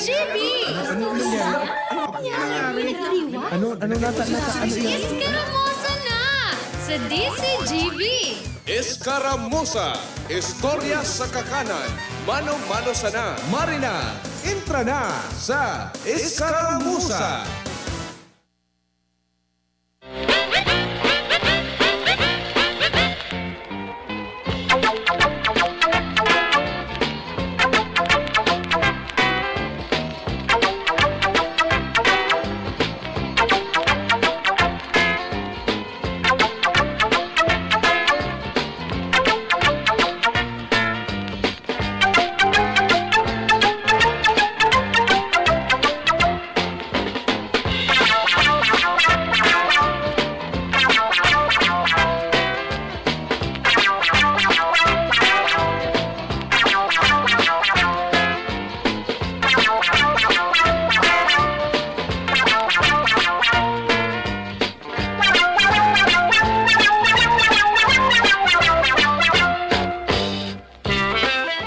GB! Ano nata, ano yan? Iskaramusa na sa DCGB! Escaramuza, istorya sa kakanan, mano-mano sana. Marina, intra na sa Escaramuza.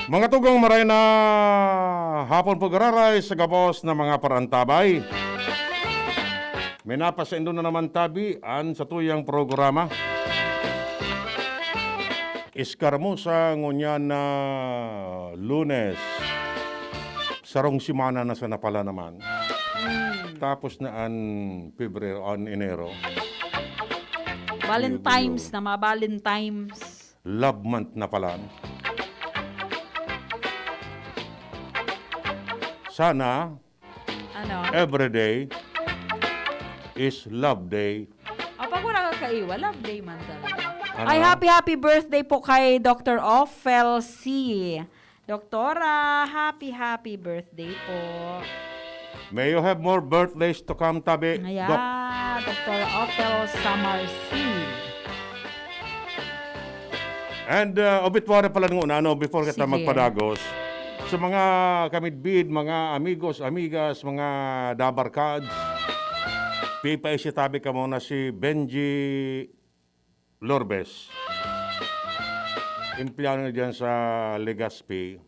Mga tugong maray na hapon po gararay sa gabos na mga parantabay. May napasaindo na naman tabian sa tuyang programa. Escaramuza ngunya na Lunes. Sarong simana na sa napala naman. Tapos na Pebrero, Enero. Valentine's na mga Valentine's. Love month na pala. Sana Ano? every day is love day. Apa ko nakakaiwa. Love day man talaga. Ano? Ay, happy birthday po kay Dr. Ophel C. Doktora, happy birthday po. May you have more birthdays to come, tabi. Ayan, Doc. Dr. Ophel Samar C. And obituary pala ng una, before kita Sige. magpadagos. Sa mga kamidbid, mga amigos, amigas, mga dabarkads, pipaisitabi ka muna si Benji Lorbes. Empleyado na dyan sa Legazpi.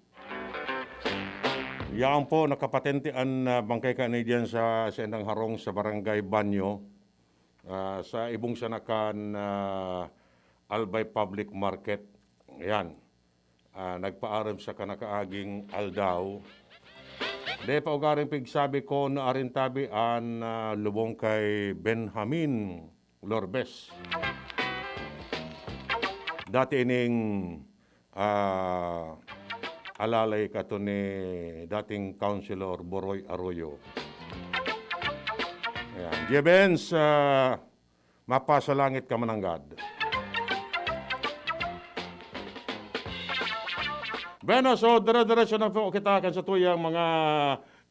Yan po, nakapatentian na bangkay ka na dyan sa Sendang Harong sa Barangay Banyo. Sa Ibong Sanakan Albay Public Market. Yan. Nagpaaram sa kanakaaging aldaw. De pa ugaring pigsabi ko na arintabi an lubong kay Benjamin Lorbes. Dati ining alalay kato ni dating Councilor Boroy Arroyo. Ayan. Jebens, mapasalangit ka mananggad. Bueno, so dire-diretso na po kita kan sa tuyang mga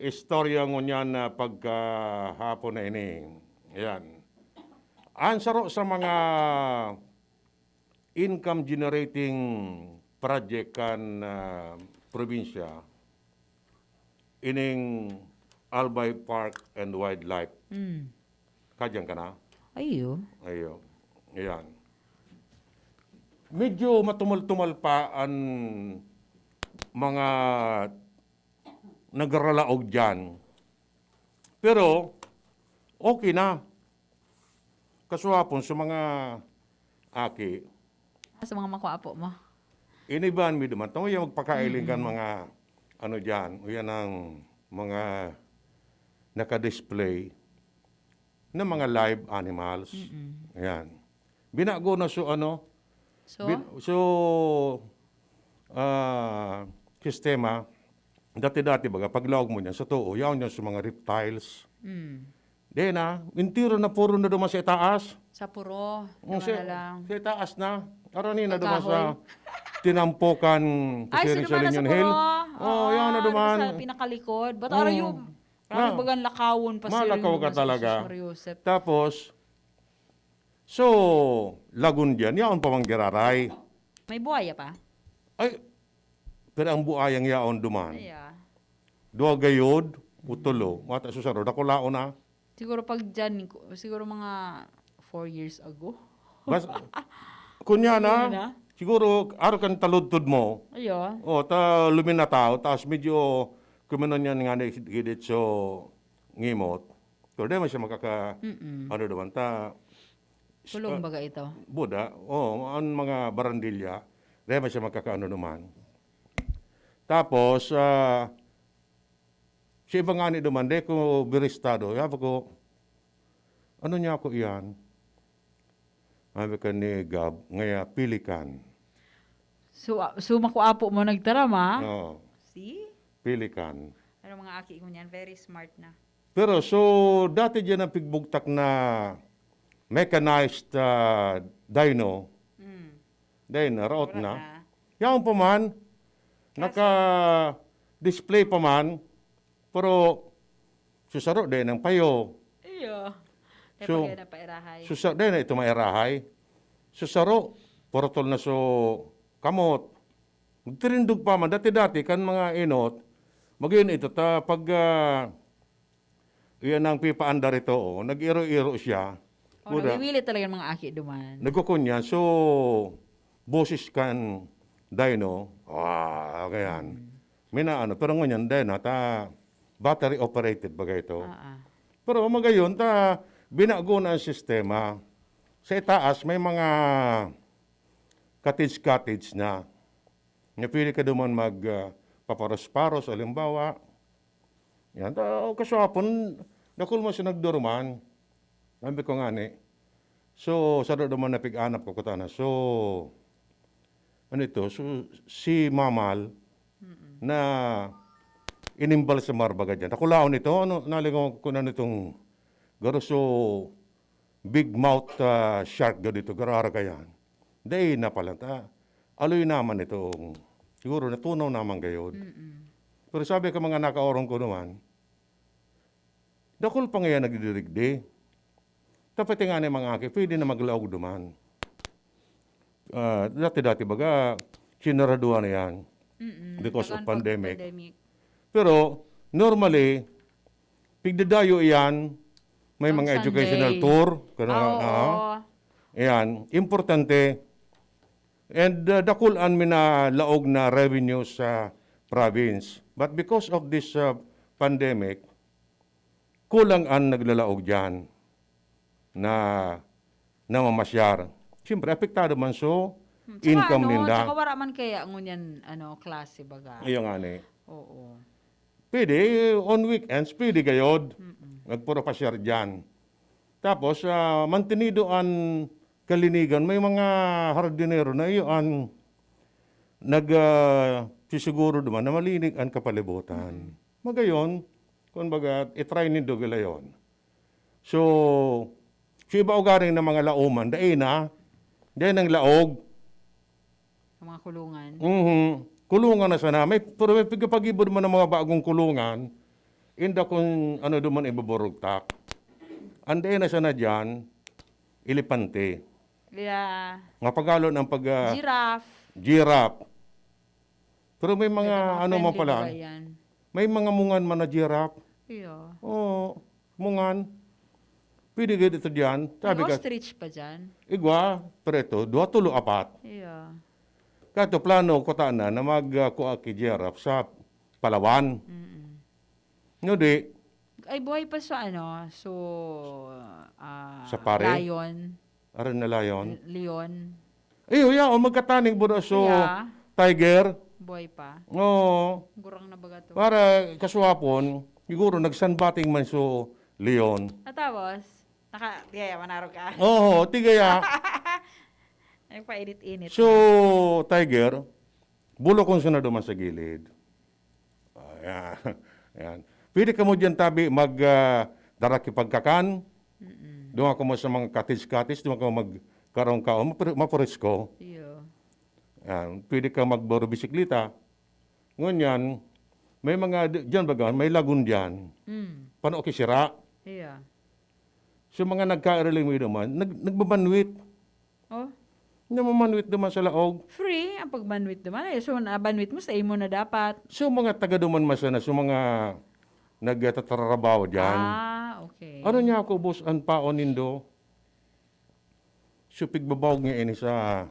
istorya ngunyan na pagkahapon na ini. Ayan. Ansaro sa mga income generating project kan probinsya ining Albay Park and Wildlife. Kadyang ka na? Ayo. Ayo. Ayan. Medyo matumal-tumal pa ang mga nagralaog dyan. Pero, okay na. Kasuhapon sa mga aki, Sa mga makwapo mo. iniban mi duman. Tama yung magpakailing kan mga ano dyan. O yan ang mga nakadisplay na mga live animals. Ayan. Binago na so ano, So, sistema, dati-dati baga, paglawag mo niyan, sa tuo, yaon niyan sa mga reptiles. Di na, intiro na puro na duman sa itaas. sa puro. Sa, Naman na lang. sa itaas na. Arani na duman Kahoy. sa tinampukan Ay, kasi sino man na sa Union puro? Hill. Oh, yaon na duman. Sa pinakalikod. Ba't araw yung parang bagang lakawon pa Malakaw ka talaga. Joseph. Tapos, so, lagun dyan, yaon pa mang giraray. May buhaya pa? Ay, pero ang buayang yaon duman. Ay, Dua gayod, utulo. Mata susaro, dakulao na. Siguro pag dyan, siguro mga 4 years ago. Bas, kunya Kunya na? na, siguro, araw kan taludtod mo, Ayo. o, ta luminataw, tapos medyo kumanon yan nga na gidit so ngimot, pero di man siya makaka, ano naman, Kulong baga ito. Buda, ang mga barandilya, di man siya makakaano naman. Tapos, si ibang nga ni naman, di ko biristado, yaba ko, ano niya ako iyan? Sabi ka ni Gab, ngaya pilikan. So makuapo mo nagtarama. Oo, See? pilikan. Ano mga aki ko niyan, very smart na. Pero so, dati dyan ang pigbugtak na mechanized dyno, dahil raot na. Yan pa man, naka-display pa man, pero susaro din ng payo. Iyo. So, Kaya na pairahay. Susaro din na ito mairahay. Susaro, portol na so kamot. Magtirindog pa man, dati-dati kan mga inot, magiging ito, pag iyan ang pipaandar ito, nag-iro-iro siya. Buda, Naliwili talaga ng mga aki duman. nagkukunya, so, boses kan dyno, kayan. May na ano, pero ngunyan, dyno, battery operated bagay ito. Pero magayon, binago na ang sistema. Sa itaas, may mga cottage na. Napili ka duman paparos-paros, alimbawa. Yan, kaswapon, nakul mo siya nagduruman. Sabi ko nga ni. So, sa duman napig-anap ko kutana. So, ano ito? So, si Mamal na inimbal sa marbaga dyan. Nakulaon nito, naligaw ko na nitong garuso big mouth shark ga dito, garara kayan. Dahil na pala, aloy naman itong, siguro natunaw naman gayon. Pero sabi ka mga nakaorong ko naman, dakol pa ngayon nagdidirigdi. Tapos nga na mga aki, pwede na maglaog duman. Dati-dati baga, sinaraduan na yan because of pandemic. Pero, normally, pigdadayo iyan, may On mga Sunday. educational tour. Ayan, importante. And dakulan mi na laog na revenue sa province. But because of this pandemic, kulang ang naglalaog dyan na mamasyar. Siyempre, apektado man so, income ninda. Tsaka wala man kaya ngunyan, klase baga. Ayun nga ni. Oo. Pwede, on weekends, pwede gayod. Nagpuro pasyar dyan. Tapos, mantenido ang kalinigan, may mga hardinero na iyon nagsisiguro naman na malinig ang kapalibutan. Magayon, kung baga, itry nindo gila yun. So, si iba ugaring na mga lauman, dahil ang laog. Ang mga kulungan. Kulungan na sana. Pero may pagkapag-ibod man ng mga bagong kulungan, inda kung ano duman ibaborugtak. Anday na sana dyan, ilipante. Yeah. Nga pagalo ng giraffe. Pero may mga ano mo pala, may mga mungan man na giraffe. Yeah. Oo, mungan. Pwede ka dito dyan. May Sabi ka, ostrich pa dyan. igwa, preto, 2-4. Yeah. Kato plano ko na magkuha ki giraffe sa Palawan. No di, Ay, buhay pa sa Sa pare? Lion. aron na layon. Leon. Iyo, magkataning buda so Yeah. tiger. Buhay pa. Oo, Gurang na baga to. para kaswapon, siguro nagsanbating man so leon. At tapos, manaro ka. Oo, tigaya. Nagpainit-init. So, tiger, bulokon siya na duman sa gilid. Ayan. Ayan. Pwede ka mo dyan tabi daraki pagkakan. Doon ako mo sa mga cottage, doon ako magkaroon ka, mapuris ko. Yeah. Ayan. Pwede ka magboro bisikleta. Ngunyan, may mga, dyan baga, may lagun dyan. Paano kisira? Yeah. So, mga nagka-early mo naman, nagbabanwit. Oh, Namamanwit naman sa laog. free ang pag-banwit naman. So, na-banwit mo sa imo na dapat. So, mga taga-duman masana, so mga nagtatrabaho dyan. Okay. Ano niya ako, boss, ang paon nindo? So, pigbabawag niya ini sa,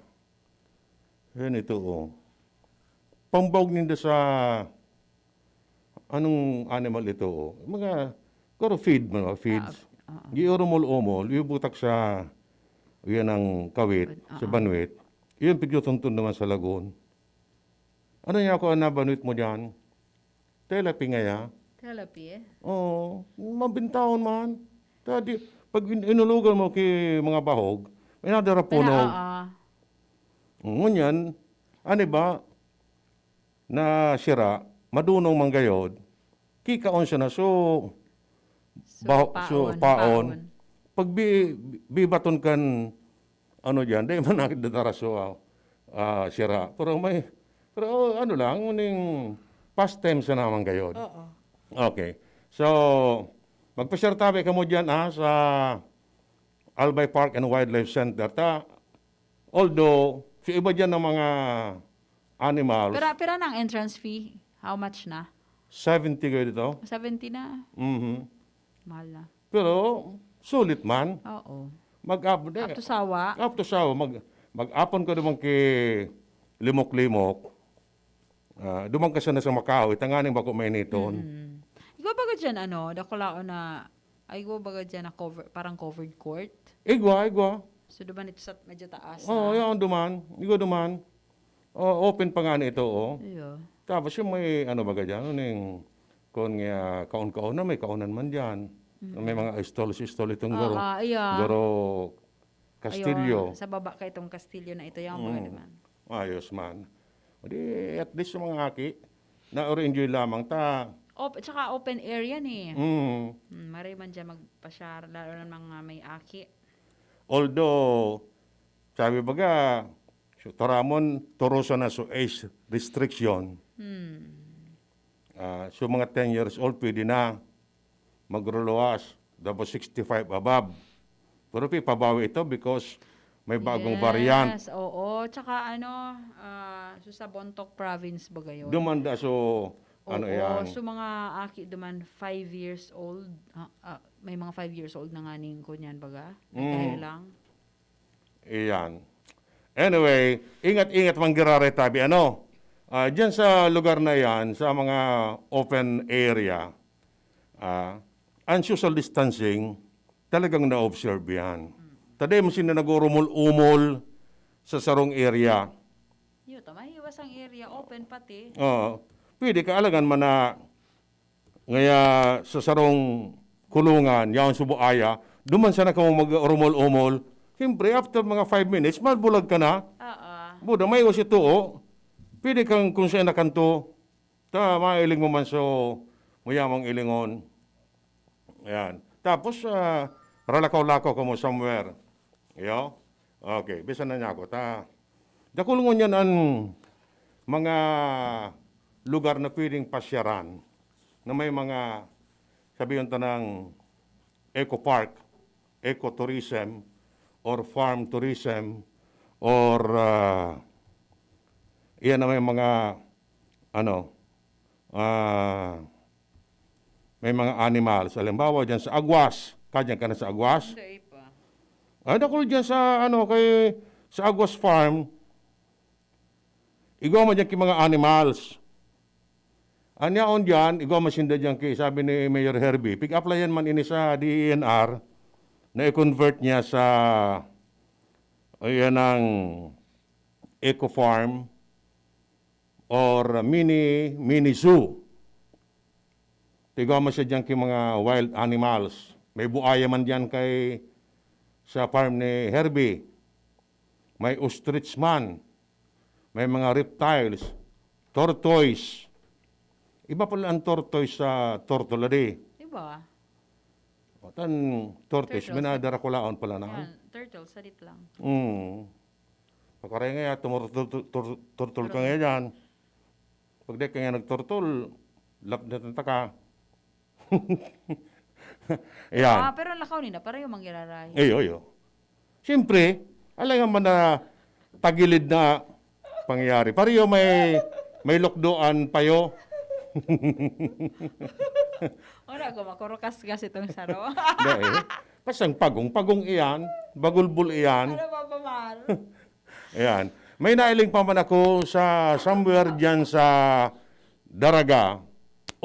yan ito, Pambawag nindo sa, anong animal ito? Mga, kuro feed mo, feeds. Giurumol-umol, ibutak sa, yan ang kawit, sa banwit. Yun, pigyotuntun naman sa lagoon. Ano niya ako na banwit mo dyan? Telepi ngaya. Therapy eh. Oo, mabintahon man. Tadi, pag inulugan mo kay mga bahog, may nadara punog. Ngunyan, ano ba, na sira, madunong manggayod, kikaon siya na, so paon. Pag bibaton kan, ano dyan, dahil man nakidadara so sira. Pero ano lang, uning past time sa naman gayod. Okay. So, magpa-share tabi ka mo dyan sa Albay Park and Wildlife Center. Although, sa iba dyan ng mga animals, Pero ang entrance fee, how much na? 70 kayo dito. 70 na. Mhm. Mahal na. Pero, sulit man. Oo. Mag-up Up to sawa. Up to sawa. Mag-apon ko naman kay limok-limok. Dumang ka siya na sa Macau. Itanganing bako may niton. Ikaw baga dyan, dakulao na, ikaw baga dyan na parang covered court. Igwa. So, duman ito sa medyo taas Oo, yan duman. Igwa duman. Open pa nga nito, Iyo. Tapos yung may, baga dyan, kung kaon-kaon na, may kaonan man dyan. May mga istol itong garo. Iya. Garo Castillo. Ayun, sa baba ka itong Castillo na ito, yung mga naman. Ayos man. Di, at least yung mga aki, na-enjoy lamang ta. Tsaka open area ni. Maray man dyan magpasyar, lalo na mga may aki. Although, sabi baga, so, Toramon, Torosa na so age restriction. So mga 10 years old, pwede na magruluwas. Tapos 65 above. Pero pabawi ito because may bagong variant. Yes, oo. Tsaka so sa Bontoc province ba gayon? Dumanda so, yan. So mga aki duman 5 years old. May mga 5 years old na nga ning kunyan baga. Kaya lang. Iyan. Anyway, ingat-ingat manggirare tabi. Diyan sa lugar na yan, sa mga open area, ang social distancing, talagang na-observe yan. Taday mo sila nagurumol-umol sa sarong area. Yuto, mahiwas ang area, open pati. Pwede ka alagan man na ngaya sa sarong kulungan, yaon subuaya, duman sana ka mag-rumol-umol. Siyempre, after mga 5 minutes, malbulag ka na. Buda, may iwas ito, Pwede kang kung saan nakanto, mailing mo man so, mayamang ilingon. Ayan. Tapos, ralakaw-lakaw ka mo somewhere. Yo? Okay, bisa na niya ako. Dakulungon yan ang mga lugar na pwedeng pasyaran na may mga, sabihin ta ng eco park, ecotourism, or farm tourism, or iyan na may mga may mga animals. Halimbawa dyan sa Agwas. Kadyan ka na sa Agwas? Hindi pa. Ay, nakul dyan sa, sa Agwas Farm. Igaw mo dyan ki mga animals. Anyaon dyan, igaw masinda dyan ki, sabi ni Mayor Herbie, pick-applyan man ini sa DENR na i-convert niya sa ayan ang eco farm or mini zoo. Tigaw mo siya dyan kay mga wild animals. May buaya man dyan kay sa farm ni Herbie. May ostrich man. May mga reptiles. Tortoise. Iba pala ang tortoise sa tortolade. Diba? Tan tortoise, Turtles. minadara ko laon pala na. Yan, turtle, salit lang. Pagkaray nga, tumurtol ka nga dyan. Pag di ka nga nagturtol, lap na tanta ka. Ayan. Pero lakaw nila, para yung mangyararay. Ayo. Siyempre, alam man na tagilid na pangyayari. Pariyo may lokdoan payo. Wala ko, makurukas-gas itong saro. Dahil, pasang pagong iyan, bagulbul iyan. Ano ba ba, Mar? Ayan. May nailing pa man ako sa somewhere dyan sa Daraga,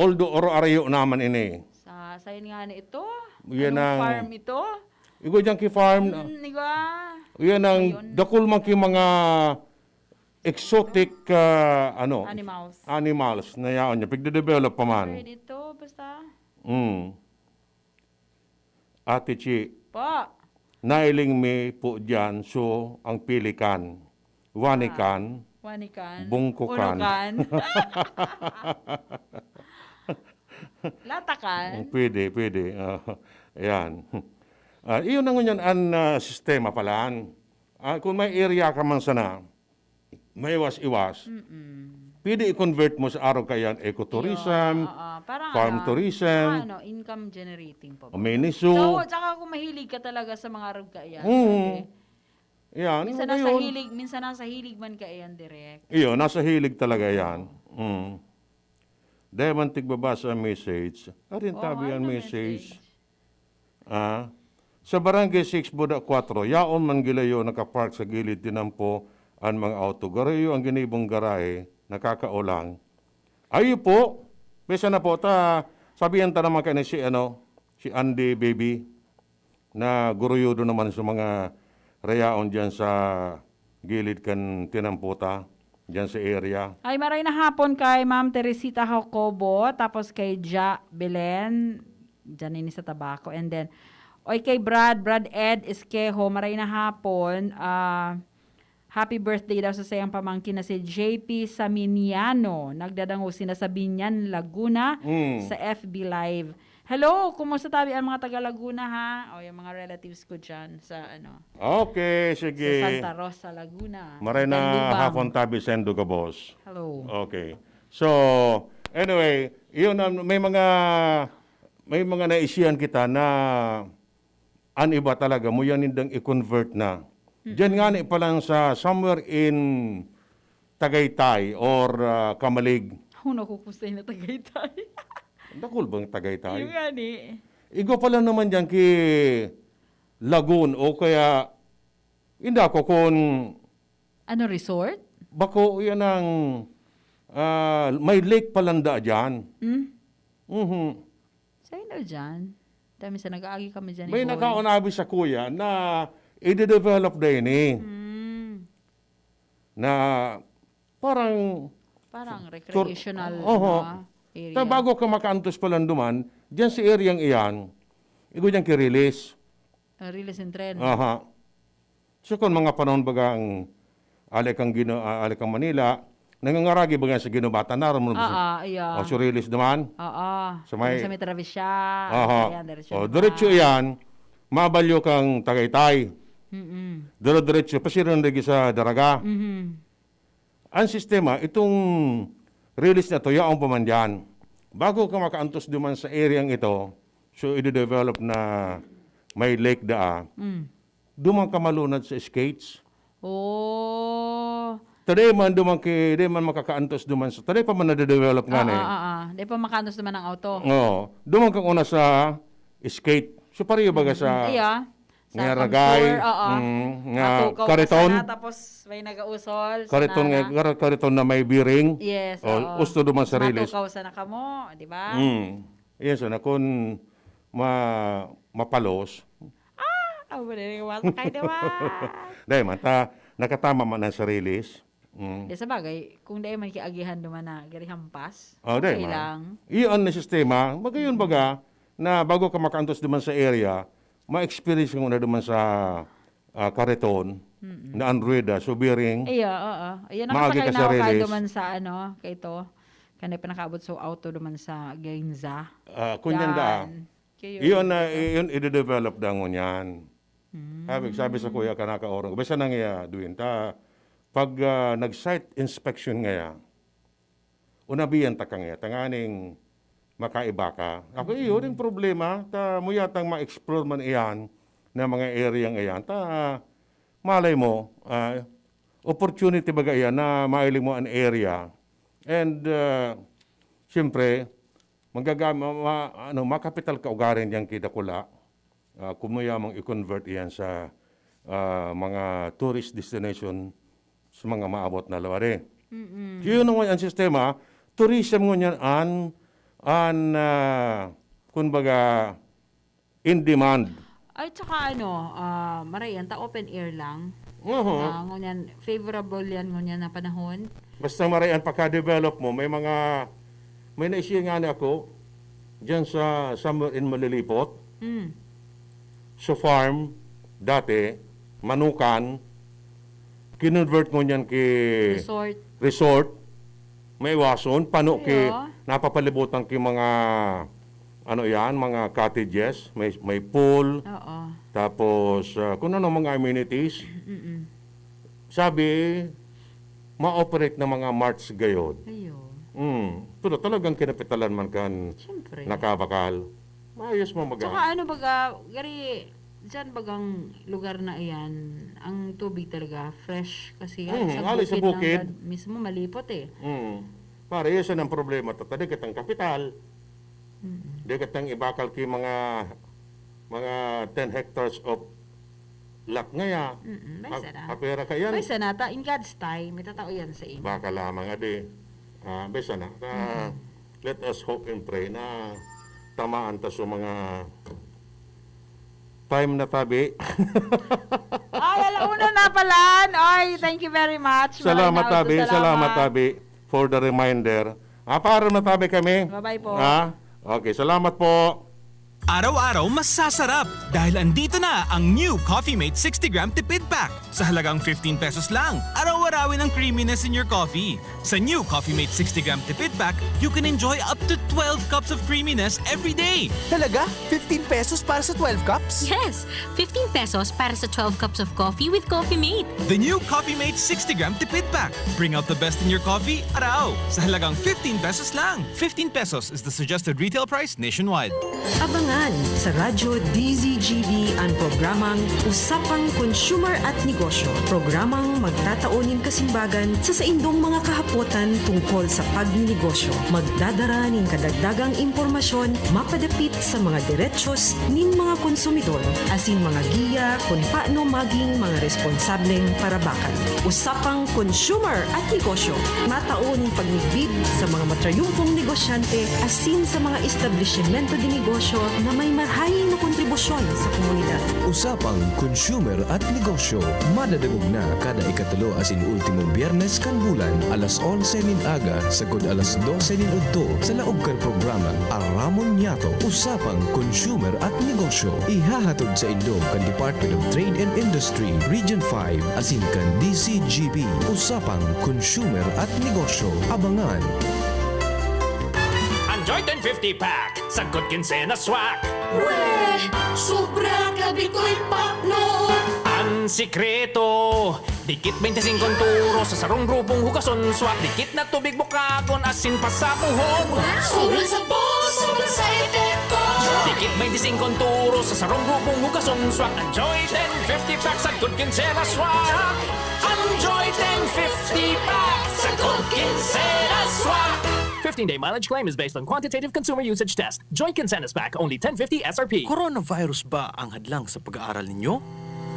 Although oro-arayo naman ini. Sa yun nga ni ito? Yan Anong ang- farm ito? Igo dyan ki farm, Niga. yan ang dakul man ki mga exotic Animals. na yaon niya. Pigde-develop pa man. Pwede ito, basta. Ate Chi, Po. nailing mi po dyan, so ang pilikan, wanikan, Wanikan. Bungkukan. Unukan. Latakan. Pwede. Ayan. Iyon ang ganyan ang sistema palaan. Kung may area ka man sana, may iwas-iwas. Pwede i-convert mo sa araw kayan ecotourism, Parang farm tourism, income generating po. ameniso. So, tsaka kung mahilig ka talaga sa mga arog ka yan. Yan. Minsan nasa hilig man ka yan direct. Iyo, nasa hilig talaga yan. Dahil man tigbabasa ang message, arin tabi ang message. Sa Barangay 6, Buda 4, yaon man gilayo nakapark sa gilid tinampo ang mga auto. Garayo ang ginibong garahe, nakakaulang. Ayo po, pesa na po, sabihan ta naman kayo si Andy Baby, na guruyudo naman sa mga rayaon dyan sa gilid kan tinamputa, dyan sa area. Ay, maray na hapon kay Ma'am Teresita Jacobo, tapos kay Ja Belen, dyan ini sa Tabaco, and then, kay Brad Ed Esquejo, maray na hapon, happy birthday daw sa sayang pamangkin na si JP Saminiano, nagdadango sina sa Binyan, Laguna, sa FB Live. Hello, kumusta tabi ang mga taga Laguna ha? O yung mga relatives ko dyan sa Okay, sa sige. Santa Rosa, Laguna. Maray na Lubang. hapon tabi sendo ka, boss. Hello. Okay. So, anyway, yun, may mga naisiyan kita na an iba talaga, mo yan indang i-convert na. Diyan nga ni pa lang sa somewhere in Tagaytay or Kamalig. Ako nakukustay na Tagaytay. Dakul bang Tagaytay? Yung nga ni. Igo pala naman dyan ki Lagoon o kaya hindi ako kung Ano, resort? bako yan ang may lake palanda dyan. Sa'yo na dyan. Dami sa nag-aagi kami dyan. May nakaunabi sa kuya na i-develop din na parang Parang recreational area. Ta bago ka makaantos pa lang duman, diyan sa area iyan, igo diyan ki-release. Release and trend. Aha. So kung mga panahon baga ang alikang Manila, nangangaragi baga sa ginubatan naram mo. Iya. O so release naman. Sa Sa may Travisya. aha. Ayan, diretso O naman. diretso iyan, mabalyo kang Tagaytay. Diretso pasiran lagi sa Daraga. Ang sistema, itong release na to, yaong paman dyan. Bago ka makaantos duman sa area ito, so i-develop na may lake duman ka malunad sa skates. Today man makakaantos duman sa, today pa man na-develop nga na Di pa makanos naman ang auto. Oo. Duman kang una sa skate. So pareho baga sa Iya. nga ragay, nga kariton. Tapos may nagausol. Kariton nga kariton na may bearing. Yes. O, usto duman sa release. Matukaw sa nakamo, di ba? Yes, na kung mapalos. Abo na rin wasa kayo, di ba? Dahil man, nakatama man ang sa release. Di sa bagay, kung dahil man kiagihan duman na gari hampas, Dahil okay man. lang. Iyon na sistema, magayon baga, na bago ka makaantos duman sa area, ma-experience mo na duman sa kariton, na unrueda, so bearing. Iya, oo. Ayan, Maagi nakasakay ka na sa ako release. duman sa kay ito. Kanay pa nakaabot sa auto duman sa Gainza. Kunyan da. Iyon na, iyon i-develop da mo yan. Sabi sa kuya ka nakaorong, basta nang duwin ta, pag nag-site inspection ngaya, unabiyan ta kang tanganing makaiba ka. Ako, iyon yung problema, mo yatang ma-explore man iyan, na mga area iyan, malay mo, opportunity baga iyan na mailing mo an area. And, siyempre, makapital ka ugarin yang kidakula, kumuyamang i-convert iyan sa mga tourist destination sa mga maabot na luwari. Yun naman ang sistema, tourism ngunyan an kumbaga, in demand. Ay, tsaka Marayan, open air lang. Ngunyan, favorable yan ngunyan na panahon. Basta Marayan, pagka-develop mo, may naisiya nga na ako dyan sa Summer in Malilipot. So farm, dati, Manukan, kinonvert mo niyan resort, may wason, napapalibutan ki mga, mga cottages, may pool, Oo. tapos kung ano mga amenities. Sabi, ma-operate na mga marts gayon. Ayun. Pero talagang kinapitalan man kan Siyempre. nakabakal. Maayos mo Tsaka gari, dyan bagang lugar na iyan, ang tubig talaga, fresh. Kasi alis sa bukid. Mismo malipot eh. Pare, yan ang problema. Tadi katang kapital. Di katang ibakal ki mga 10 hectares of lot ngaya. May sana. Kapera ka yan. May sana, in God's time, may tatao yan sa inyo. Baka lamang adi. Besa na. Let us hope and pray na tamaan ta sa mga time na tabi. Ay, alauna na palan. Ay, thank you very much. Salamat Maraming Tabi Tabi for the reminder. Para na Tabi kami. Bye-bye po. Okay, salamat po. Araw-araw mas sasarap dahil andito na ang new Coffee Mate 60-gram Tipid Pack. Sa halagang 15 pesos lang, araw-arawin ang creaminess in your coffee. Sa new Coffee Mate 60-gram Tipid Pack, you can enjoy up to 12 cups of creaminess every day. Talaga? 15 pesos para sa 12 cups? Yes, 15 pesos para sa 12 cups of coffee with Coffee Mate. The new Coffee Mate 60-gram Tipid Pack. Bring out the best in your coffee araw. Sa halagang 15 pesos lang. 15 pesos is the suggested retail price nationwide. Abangan sa Radyo DZGB ang programang Usapang Consumer at Negosyo. Programang magtataunin kasimbagan sa saindong mga kahapotan tungkol sa pagninegosyo. Magdadara nin kadagdagang impormasyon mapadapit sa mga diretsyon nin mga konsumidor asin mga giya kung paano maging mga responsableng parabakan. Usapang Consumer at Negosyo. Mataunin pagnigbid sa mga matrayumpong negosyante asin sa mga establishmento de negosyo na may marhaying na kontribusyon sa komunidad. Usapang Consumer at Negosyo. Madadagog na kada ikatulo asin ultimo biyernes kan bulan alas 11 nin aga sagod alas 12 nin udto sa laog kan programa Aramon Yato. Usapang Consumer at Negosyo. Ihahatod sa indong kan Department of Trade and Industry Region 5 asin kan DCGB. Usapang Consumer at Negosyo. Abangan. Enjoy 1050 pack, sagot kinsena swak. Weh, sobra gabi ko'y pakno. Ang sikreto, dikit 25 turo sa sarong grupong hugason swak. Dikit na tubig bukagon asin pa sa buhok. Sobrang sabon, sobrang sa epekto. Dikit 25 turo sa sarong grupong hugason swak. Enjoy 1050 pack, sagot kinsena swak. Enjoy 1050 pack, sagot kinsena swak. 15-day mileage claim is based on quantitative consumer usage test. Joint Consensus Pack, only 1050 SRP. Coronavirus ba ang hadlang sa pag-aaral ninyo?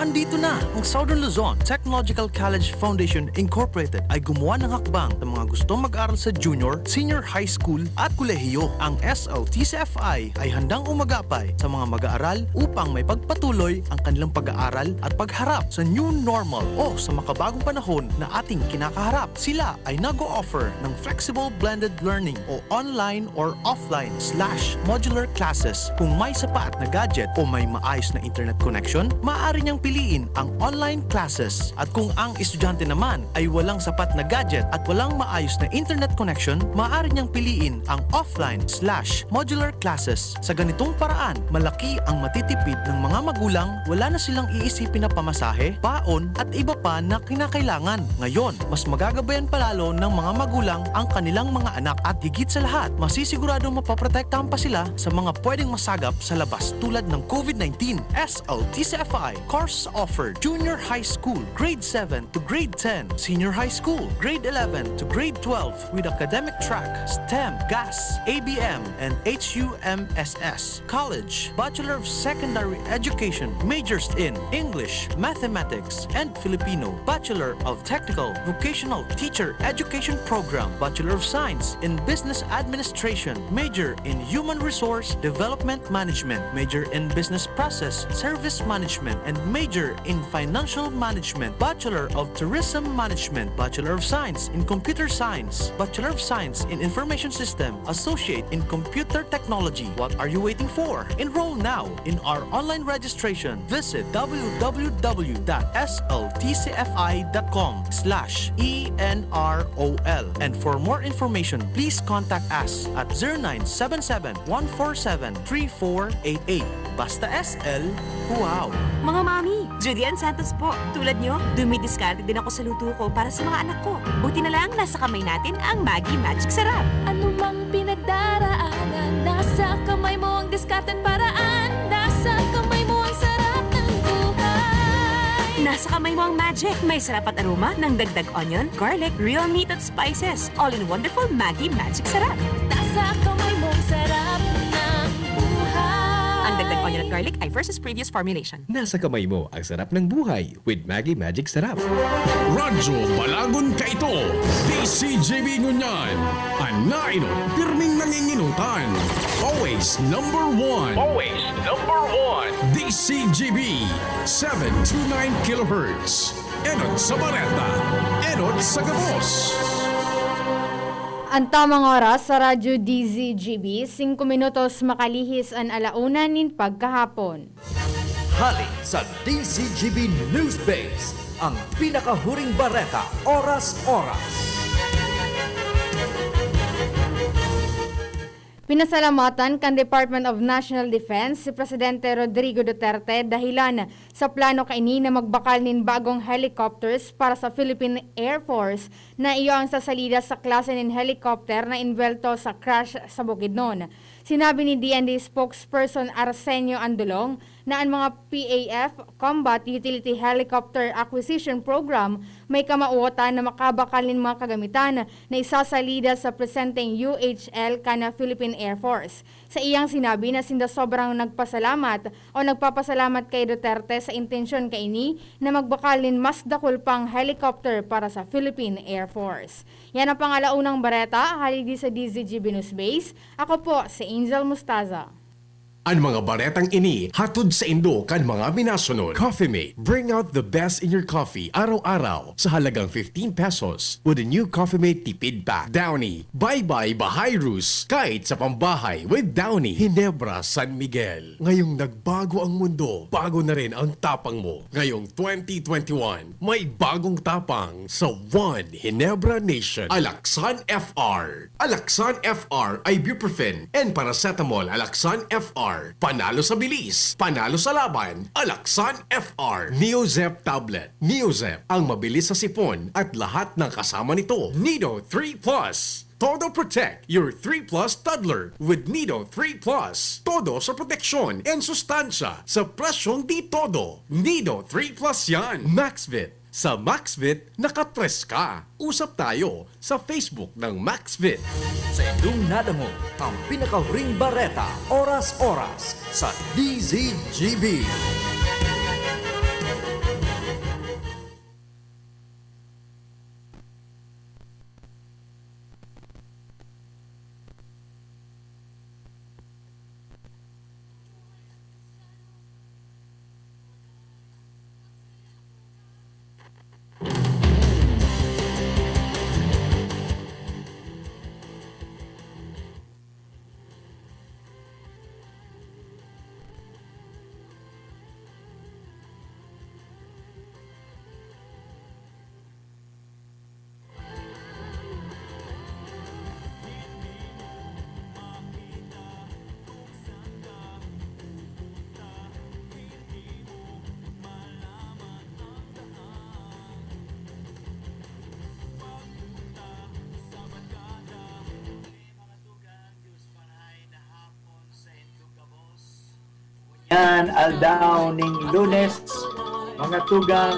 Andito na ang Southern Luzon Technological College Foundation Incorporated ay gumawa ng hakbang sa mga gustong mag-aral sa junior, senior high school at kolehiyo. Ang SLTCFI ay handang umagapay sa mga mag-aaral upang may pagpatuloy ang kanilang pag-aaral at pagharap sa new normal o sa makabagong panahon na ating kinakaharap. Sila ay nag-o-offer ng flexible blended learning o online or offline/modular classes. Kung may sapat na gadget o may maayos na internet connection, maaari niyang piliin ang online classes. At kung ang estudyante naman ay walang sapat na gadget at walang maayos na internet connection, maaari niyang piliin ang offline/modular classes. Sa ganitong paraan, malaki ang matitipid ng mga magulang, wala na silang iisipin na pamasahe, paon at iba pa na kinakailangan. Ngayon, mas magagabayan palalo ng mga magulang ang kanilang mga anak at higit sa lahat, masisiguradong mapaprotektahan pa sila sa mga pwedeng masagap sa labas tulad ng COVID-19. SLTCFI, Course Course offered: Junior High School, Grade 7 to Grade 10. Senior High School, Grade 11 to Grade 12 with academic track, STEM, GAS, ABM, and HUMSS. College, Bachelor of Secondary Education, majors in English, Mathematics, and Filipino. Bachelor of Technical Vocational Teacher Education Program, Bachelor of Science in Business Administration, major in Human Resource Development Management, major in Business Process Service Management, and major in Financial Management. Bachelor of Tourism Management, Bachelor of Science in Computer Science, Bachelor of Science in Information System, Associate in Computer Technology. What are you waiting for? Enroll now in our online registration. Visit www.sltcfi.com/ENROL. And for more information, please contact us at 0977-147-3488. Basta SL, wow! Mga mami, Judy Ann Santos po. Tulad nyo, dumidiskarte din ako sa luto ko para sa mga anak ko. Buti na lang nasa kamay natin ang Maggi Magic Sarap. Ano mang pinagdaraanan, nasa kamay mo ang diskarte't paraan. Nasa kamay mo ang sarap ng buhay. Nasa kamay mo ang magic. May sarap at aroma ng dagdag onion, garlic, real meat at spices. All in wonderful Maggi Magic Sarap. Nasa kamay mo ang sarap ng buhay. Ang dagdag onion at garlic ay versus previous formulation. Nasa kamay mo ang sarap ng buhay with Maggi Magic Sarap. Radyo Balagon Kaito, DCJB Ngunyan, Anainot, pirming nanginginutan. Always number one. Always number one. DCJB, 729 kilohertz. Enot sa Bareta, Enot sa Gabos. Ang tamang oras sa Radyo DZGB, 5 minutos makalihis ang alauna nin pagkahapon. Hali sa DZGB News Base, ang pinakahuring bareta, oras-oras. Pinasalamatan kan Department of National Defense si Presidente Rodrigo Duterte dahilan sa plano kaini na magbakal nin bagong helicopters para sa Philippine Air Force na iyo ang sasalida sa klase nin helicopter na invelto sa crash sa Bukidnon. Sinabi ni DND spokesperson Arsenio Andulong na ang mga PAF Combat Utility Helicopter Acquisition Program may kamauotan na makabakal ng mga kagamitan na isasalida sa presenteng UHL kana Philippine Air Force. Sa iyang sinabi na sinda sobrang nagpasalamat o nagpapasalamat kay Duterte sa intensyon kaini na magbakal ng mas dakul pang helicopter para sa Philippine Air Force. Yan ang pangalaunang bareta, haligi sa DZGB News Base. Ako po si Angel Mustaza. Ang mga baretang ini, hatod sa Indo kan mga minasunod. Coffee Mate, bring out the best in your coffee araw-araw sa halagang 15 pesos with a new Coffee Mate tipid pack. Downy, bye-bye Bahay Rus, kahit sa pambahay with Downy. Ginebra San Miguel. Ngayong nagbago ang mundo, bago na rin ang tapang mo. Ngayong 2021, may bagong tapang sa One Ginebra Nation. Alaksan FR. Alaksan FR ay ibuprofen and paracetamol. Alaksan FR. Panalo sa bilis, panalo sa laban, Alaksan FR. Neozep Tablet. Neozep, ang mabilis sa sipon at lahat ng kasama nito. Nido 3 Plus. Todo Protect your 3 Plus toddler with Nido 3 Plus. Todo sa proteksyon and sustansya sa presyong di todo. Nido 3 Plus yan. Maxvit. Sa Maxvit, nakatres ka. Usap tayo sa Facebook ng Maxvit. Sa indong nadamo, ang pinakahuring bareta, oras-oras sa DZGB. Yan, aldaw ning Lunes, mga tugang.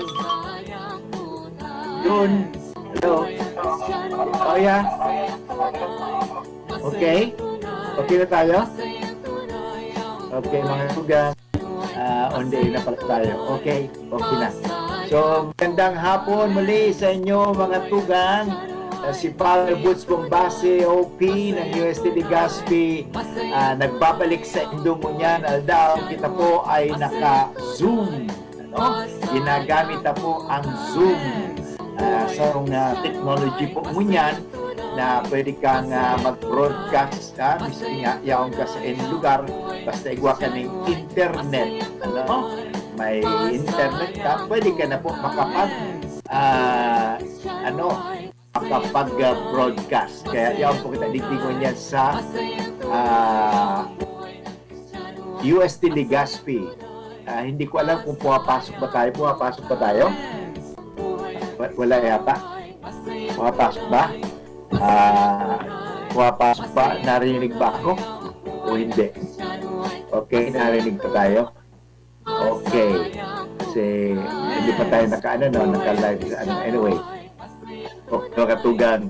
Yun. Hello. Oh, yeah. Okay? Okay na tayo? Okay, mga tugang. On the air na pala tayo. Okay? Okay na. So, magandang hapon muli sa inyo, mga tugang. Si Father Boots Bombase, OP ng UST Legazpi, nagbabalik sa Indomunyan. Aldao, kita po ay naka-Zoom. Ano? Ginagamit na po ang Zoom. Sa technology po mo yan na pwede kang mag-broadcast miski nga yaong ka sa lugar basta igwa ka ng internet. Ano? May internet ka, pwede ka na po makapag-broadcast. Kaya yaong po kita ditingon yan sa UST Legazpi. Hindi ko alam kung pumapasok ba tayo. Wala yata. Pumapasok ba? Pumapasok ba? Narinig ba ako? O hindi? Okay, narinig pa tayo? Okay. Kasi hindi pa tayo naka-live sa ano. Anyway. Mga katugan.